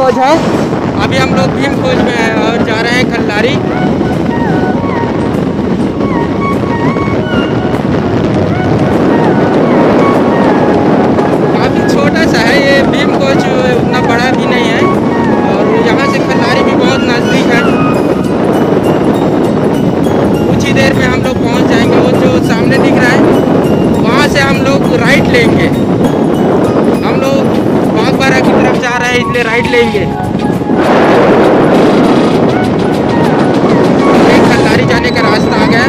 खोज है। अभी हम लोग भीम खोज में हैं और जा रहे हैं खल्लारी। काफ़ी छोटा सा है ये भीम खोज, उतना बड़ा भी नहीं है और यहाँ से खल्लारी भी बहुत नज़दीक है। कुछ ही देर में हम लोग पहुँच जाएंगे। वो जो सामने दिख रहा है वहाँ से हम लोग राइट लेंगे। हम लोग बागबाड़ा की तरफ जा रहे हैं इसलिए राइट लेंगे। एक खल्लारी जाने का रास्ता आ गया।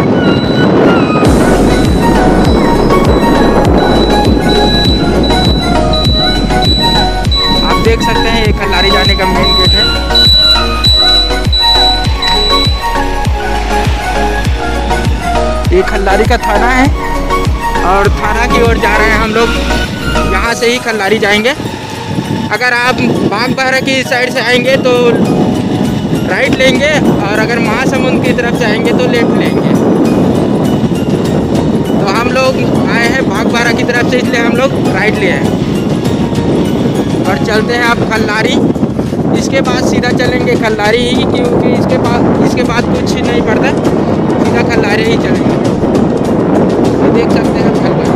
आप देख सकते हैं ये खल्लारी जाने का मेन गेट है। ये खल्लारी का थाना है और थाना की ओर जा रहे हैं हम लोग। यहाँ से ही खल्लारी जाएंगे। अगर आप बागबाड़ा की साइड से आएंगे तो राइट लेंगे और अगर महासमुंद की तरफ से आएंगे तो लेफ्ट लेंगे। तो हम लोग आए हैं बागबाड़ा की तरफ से इसलिए हम लोग राइट लिए हैं और चलते हैं अब खल्लारी। इसके बाद सीधा चलेंगे खल्लारी ही, क्योंकि इसके बाद कुछ नहीं पड़ता, सीधा खल्लारी ही चलेंगे। तो देख सकते हैं खल्लारी।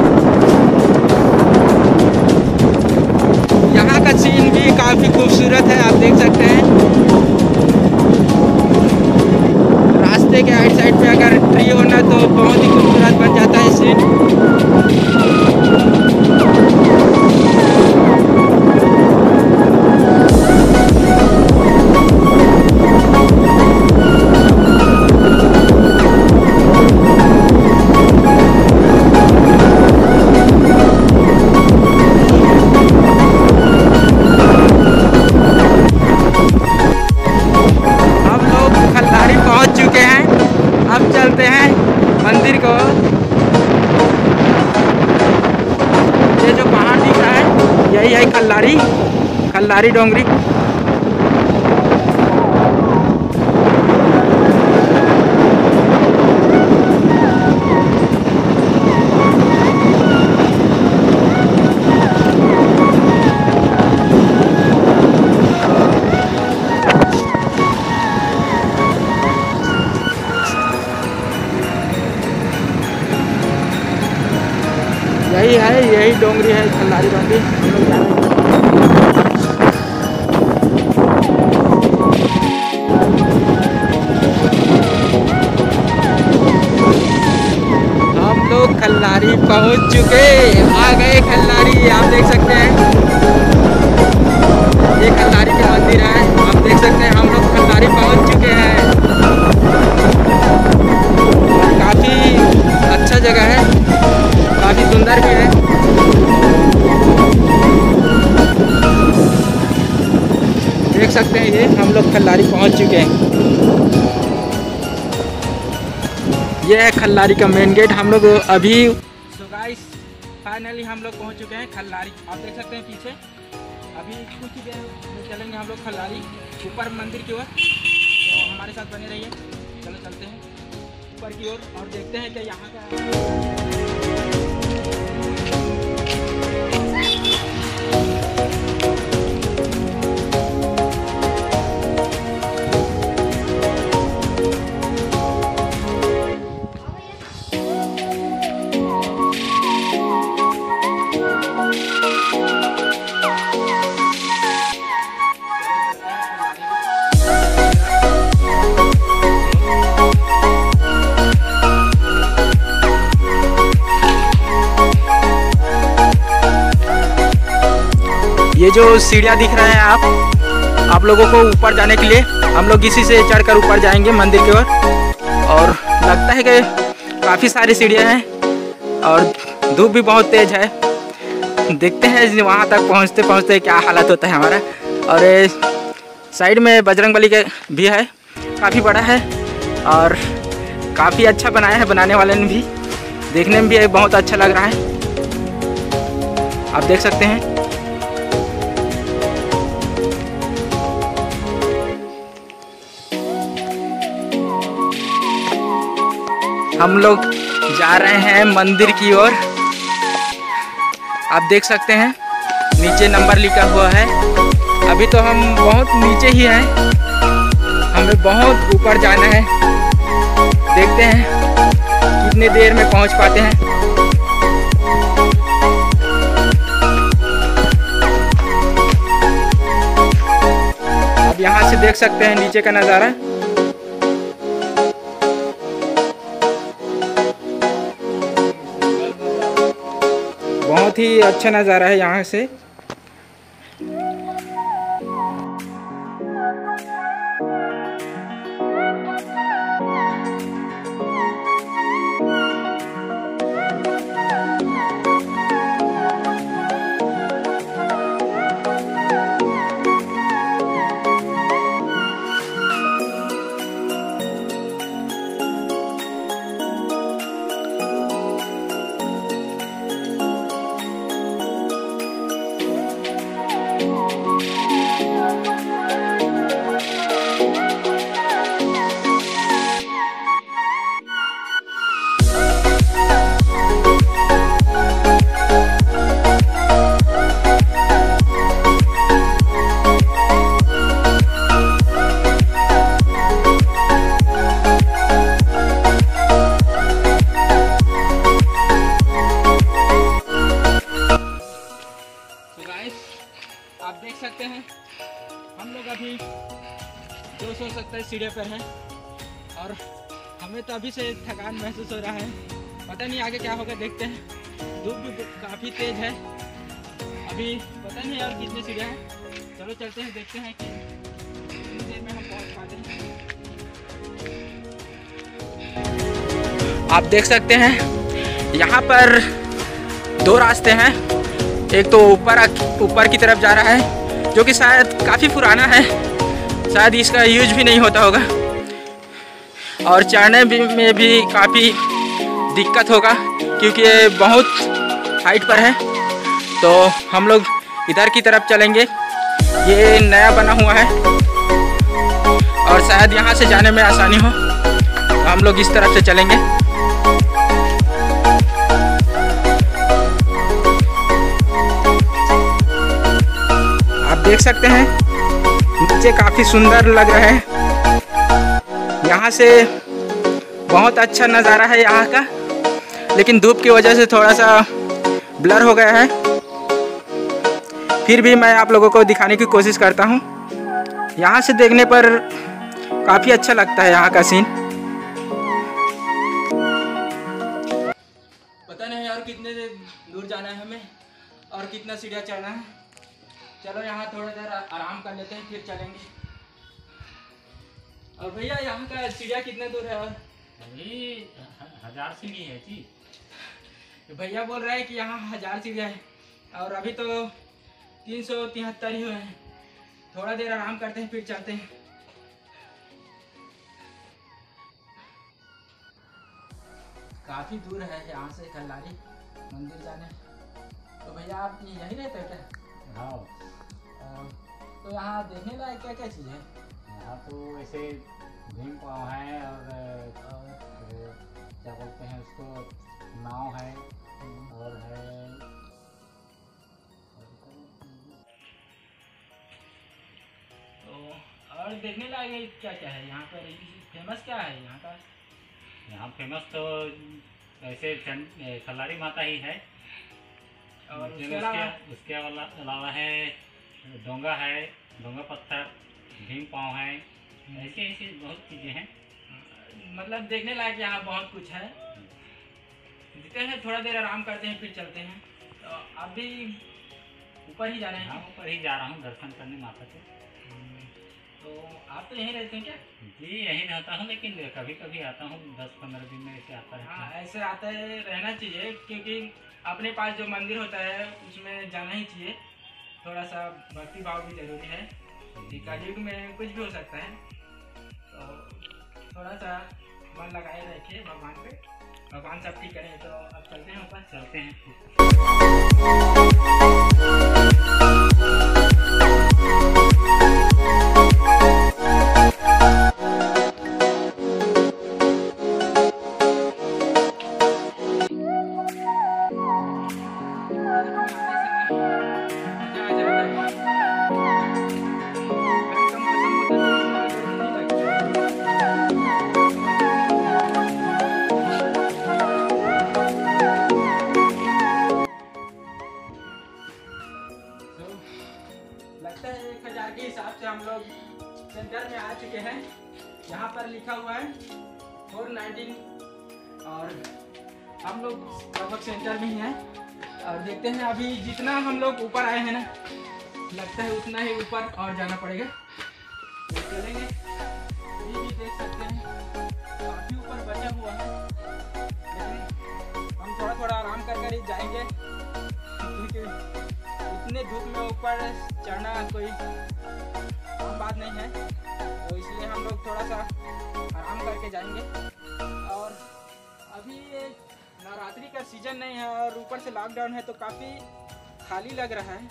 यहाँ का सीन भी काफ़ी खूबसूरत है, आप देख सकते हैं। रास्ते के आइट साइड पे अगर ट्री होना तो बहुत ही खूबसूरत बन जाता है सीन। मंदिर को ये जो पहाड़ दिख रहा है यही है खल्लारी डोंगरी। यही डोंगरी है खल्लारी डोंगरी। हम लोग खल्लारी पहुंच चुके, आ गए खल्लारी। आप देख सकते हैं ये खल्लारी का मंदिर है। आप देख सकते हैं हम लोग खल्लारी पहुंच चुके हैं। काफ़ी अच्छा जगह है, काफ़ी सुंदर भी है। देख सकते हैं ये हम लोग खल्लारी पहुंच चुके हैं। ये है खल्लारी का मेन गेट। हम लोग अभी गाइस फाइनली हम लोग पहुंच चुके हैं खल्लारी। आप देख सकते हैं पीछे। अभी कुछ ही देर में चलेंगे हम लोग खल्लारी ऊपर मंदिर की ओर। तो हमारे साथ बने रहिए। चलो चलते हैं ऊपर की ओर और देखते हैं कि यहाँ का ये जो सीढ़ियाँ दिख रहे हैं आप लोगों को ऊपर जाने के लिए हम लोग इसी से चढ़कर ऊपर जाएंगे मंदिर की ओर। और लगता है कि काफ़ी सारी सीढ़ियाँ हैं और धूप भी बहुत तेज़ है। देखते हैं वहाँ तक पहुँचते पहुँचते क्या हालत होता है हमारा। और साइड में बजरंगबली के भी है, काफ़ी बड़ा है और काफ़ी अच्छा बनाया है बनाने वाले ने भी। देखने में भी बहुत अच्छा लग रहा है, आप देख सकते हैं। हम लोग जा रहे हैं मंदिर की ओर। आप देख सकते हैं नीचे नंबर लिखा हुआ है। अभी तो हम बहुत नीचे ही हैं, हमें बहुत ऊपर जाना है। देखते हैं कितने देर में पहुंच पाते हैं। अब यहाँ से देख सकते हैं नीचे का नज़ारा। बहुत ही अच्छा नज़ारा है यहाँ से। आप देख सकते हैं हम लोग अभी 270 सीढ़ियों पर हैं और हमें तो अभी से थकान महसूस हो रहा है। पता नहीं आगे क्या होगा, देखते हैं। धूप भी काफ़ी तेज़ है, अभी पता नहीं और कितनी सीढ़ियाँ हैं। चलो चलते हैं, देखते हैं कि कितनी देर में हम पहुंच पाते हैं। आप देख सकते हैं यहाँ पर 2 रास्ते हैं। एक तो ऊपर की तरफ जा रहा है, जो कि शायद काफ़ी पुराना है, शायद इसका यूज भी नहीं होता होगा, और चढ़ने में भी काफ़ी दिक्कत होगा क्योंकि ये बहुत हाइट पर है। तो हम लोग इधर की तरफ चलेंगे, ये नया बना हुआ है और शायद यहाँ से जाने में आसानी हो, तो हम लोग इस तरफ से चलेंगे। देख सकते हैं नीचे काफ़ी सुंदर लग रहा है। यहाँ से बहुत अच्छा नज़ारा है यहाँ का, लेकिन धूप की वजह से थोड़ा सा ब्लर हो गया है। फिर भी मैं आप लोगों को दिखाने की कोशिश करता हूँ। यहाँ से देखने पर काफ़ी अच्छा लगता है यहाँ का सीन। पता नहीं यार कितने दूर जाना है हमें और कितना सीढ़ियाँ चढ़ना है। चलो यहाँ थोड़ा देर आराम कर लेते हैं, फिर चलेंगे। और भैया यहाँ का सीढ़ियाँ कितने दूर है? और 1000 सीढ़ी है जी। भैया बोल रहे हैं कि यहाँ 1000 सीढ़ियाँ है और अभी तो 373 ही हुए हैं। थोड़ा देर आराम करते हैं, फिर चलते हैं। काफ़ी दूर है यहाँ से खल्लारी मंदिर जाने। तो भैया आप यहीं रहते हैं क्या? हाँ। तो यहाँ देखने लायक क्या क्या चीज़ है? यहाँ तो ऐसे भीम पाव है और क्या बोलते हैं उसको, नाव है और है। तो और देखने लायक क्या क्या है यहाँ पर? फेमस क्या है यहाँ का? यहाँ फेमस तो ऐसे खल्लारी माता ही है, और उसके अलावा है डोंगा है, डोंगा पत्थर, भीम पाव है, ऐसी ऐसी बहुत चीज़ें हैं। मतलब देखने लायक यहाँ बहुत कुछ है। देखते हैं, थोड़ा देर आराम करते हैं, फिर चलते हैं। तो आप भी ऊपर ही जा रहे हैं? हाँ, ऊपर ही जा रहा हूँ दर्शन करने माता के। तो आप तो यहीं रहते हैं क्या? जी यहीं रहता हूँ, लेकिन कभी कभी आता हूँ, 10-15 दिन में ऐसे आता है। हाँ, ऐसे आता है, रहना चाहिए, क्योंकि अपने पास जो मंदिर होता है उसमें जाना ही चाहिए। थोड़ा सा भक्ति भाव भी जरूरी है। कलयुग में कुछ भी हो सकता है, तो थोड़ा सा मन लगाए रखिए भगवान पे। भगवान सब ठीक करें। तो अब चलते हैं ऊपर, चलते हैं। लगता है 1000 के हिसाब से हम लोग सेंटर में आ चुके हैं। यहाँ पर लिखा हुआ है 419 और हम लोग लगभग सेंटर में ही हैं। और देखते हैं अभी जितना हम लोग ऊपर आए हैं ना, लगता है उतना ही ऊपर और जाना पड़ेगा। तो चलेंगे, ये भी देख सकते हैं काफ़ी ऊपर बचा हुआ है, लेकिन हम थोड़ा थोड़ा आराम कर ही जाएंगे क्योंकि इतने धूप में ऊपर चढ़ना कोई आम बात नहीं है। तो इसलिए हम लोग थोड़ा सा आराम करके जाएंगे। और अभी नवरात्रि का सीज़न नहीं है और ऊपर से लॉकडाउन है, तो काफ़ी खाली लग रहा है।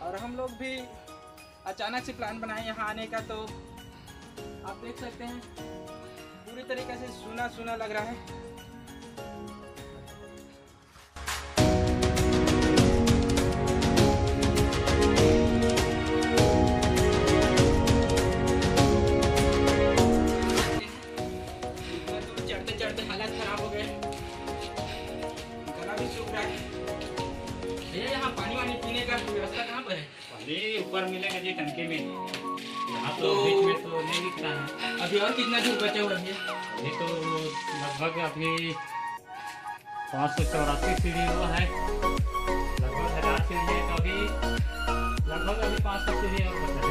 और हम लोग भी अचानक से प्लान बनाए यहाँ आने का, तो आप देख सकते हैं पूरी तरीके से सूना सूना लग रहा है। चढ़ते चढ़ते हालत खराब हो गए, गला भी सूख रहा है। यहाँ पानी वानी पीने का व्यवस्था कहाँ पर है? पानी ऊपर मिलेगा जी टंकी में, यहाँ तो बीच में तो नहीं दिखता है। अभी और कितना दूर बचा हुआ है? अभी तो लगभग अभी 584 सीढ़ी हुआ है, लगभग 1000 सीढ़ी है, तो अभी लगभग अभी 500 सीढ़ी और बचा है।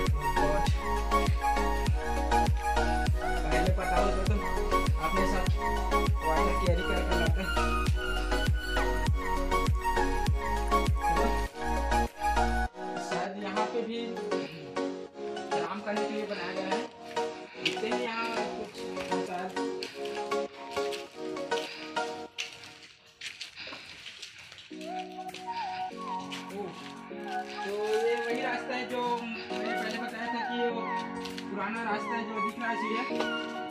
पहले पता हो तो तुम अपने साथ वाटर कैरी करके लाते। शायद यहाँ पे भी आराम करने के लिए बनाया गया है। देखते हैं यहाँ कुछ शायद तो ये वही रास्ता है जो मैंने पहले बताया था कि वो पुराना रास्ता है जो दिख रहा है सीढ़ियाँ,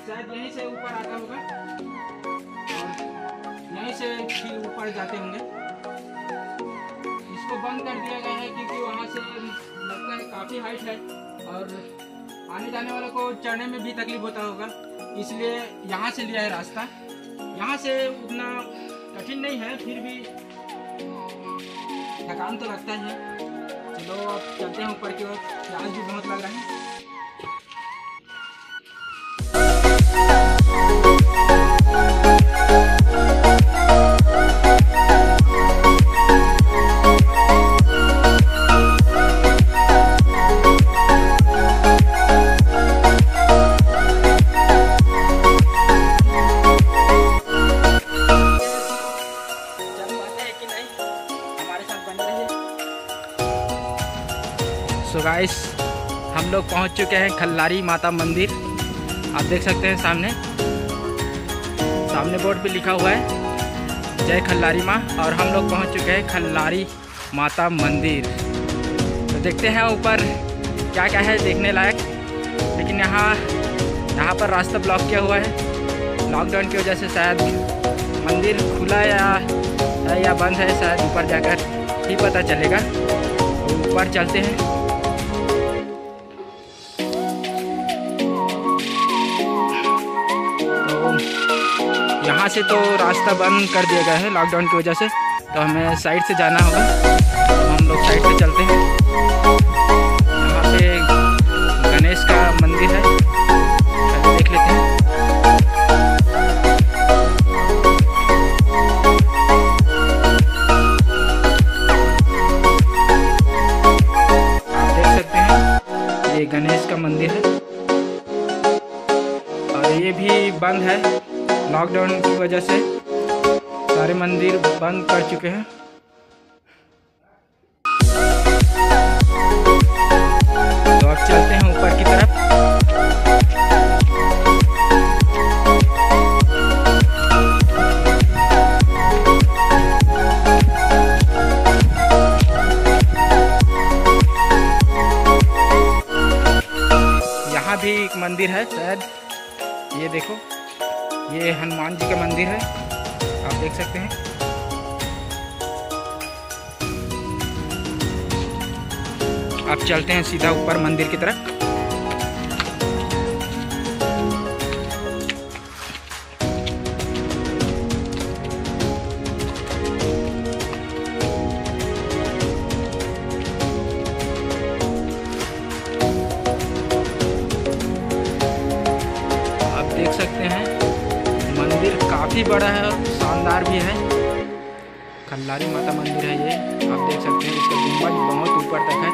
शायद यहीं से ऊपर आता होगा और यहीं से फिर ऊपर जाते होंगे। इसको बंद कर दिया गया है क्योंकि वहाँ से लगता है काफ़ी हाइट है और आने जाने वालों को चढ़ने में भी तकलीफ होता होगा, इसलिए यहाँ से लिया है रास्ता। यहाँ से उतना कठिन नहीं है, फिर भी थकान तो लगता ही है। चलो अब चलते हैं ऊपर की ओर, प्यास भी बहुत लग रहा है। सो गाइस, हम लोग पहुंच चुके हैं खल्लारी माता मंदिर। आप देख सकते हैं सामने बोर्ड पे लिखा हुआ है जय खल्लारी माँ, और हम लोग पहुंच चुके हैं खल्लारी माता मंदिर। तो देखते हैं ऊपर क्या क्या है देखने लायक, लेकिन यहाँ पर रास्ता ब्लॉक किया हुआ है लॉकडाउन की वजह से। शायद मंदिर खुला या बंद है, शायद ऊपर जाकर ही पता चलेगा। तो ऊपर चलते हैं। यहाँ से तो रास्ता बंद कर दिया गया है लॉकडाउन की वजह से, तो हमें साइड से जाना होगा। तो हम लोग साइड से चलते हैं। यहाँ पे गणेश का मंदिर है, पहले देख लेते हैं। आप देख सकते हैं ये गणेश का मंदिर है, और ये भी बंद है लॉकडाउन की वजह से। सारे मंदिर बंद कर चुके हैं। तो अब चलते हैं ऊपर की तरफ। यहाँ भी एक मंदिर है शायद, ये देखो, ये हनुमान जी का मंदिर है, आप देख सकते हैं। अब चलते हैं सीधा ऊपर मंदिर की तरफ। काफ़ी बड़ा है और शानदार भी है। खल्लारी माता मंदिर है ये, आप देख सकते हैं। इसका गुम्बद बहुत ऊपर तक है।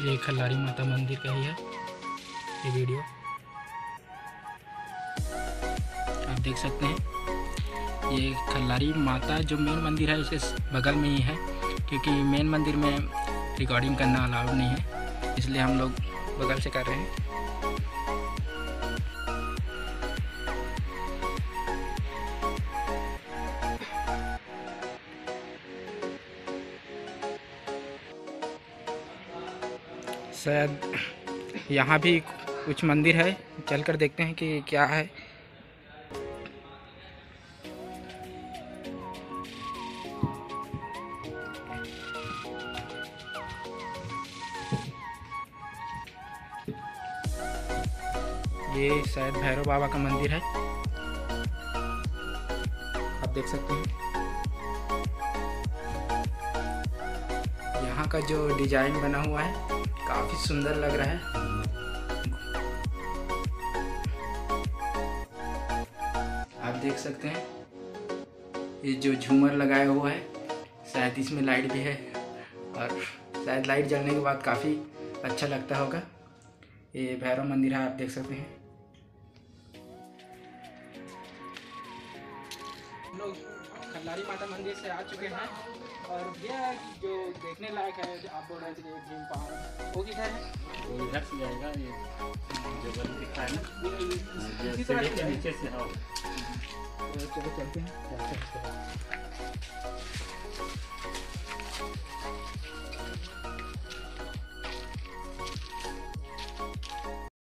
ये खल्लारी माता मंदिर का ही है ये वीडियो, आप देख सकते हैं। ये खल्लारी माता जो मेन मंदिर है उसके बगल में ही है, क्योंकि मेन मंदिर में रिकॉर्डिंग करना अलाउड नहीं है, इसलिए हम लोग बगल से कर रहे हैं। शायद यहाँ भी कुछ मंदिर है, चलकर देखते हैं कि क्या है। ये शायद भैरव बाबा का मंदिर है, आप देख सकते हैं। यहाँ का जो डिजाइन बना हुआ है काफी सुंदर लग रहा है। आप देख सकते हैं ये जो झूमर लगाया हुआ है, शायद इसमें लाइट भी है, और शायद लाइट जलने के बाद काफ़ी अच्छा लगता होगा। ये भैरव मंदिर है, आप देख सकते हैं। हम लोग खल्लारी माता मंदिर से आ चुके हैं, और ये जो देखने लायक है, आप बोल रहे थे भीम पहाड़, वो किधर है? वो इधर से जाएगा, ये जो बल दिखा है ना, इसी तरह के नीचे से। हाँ, चलो चलते हैं।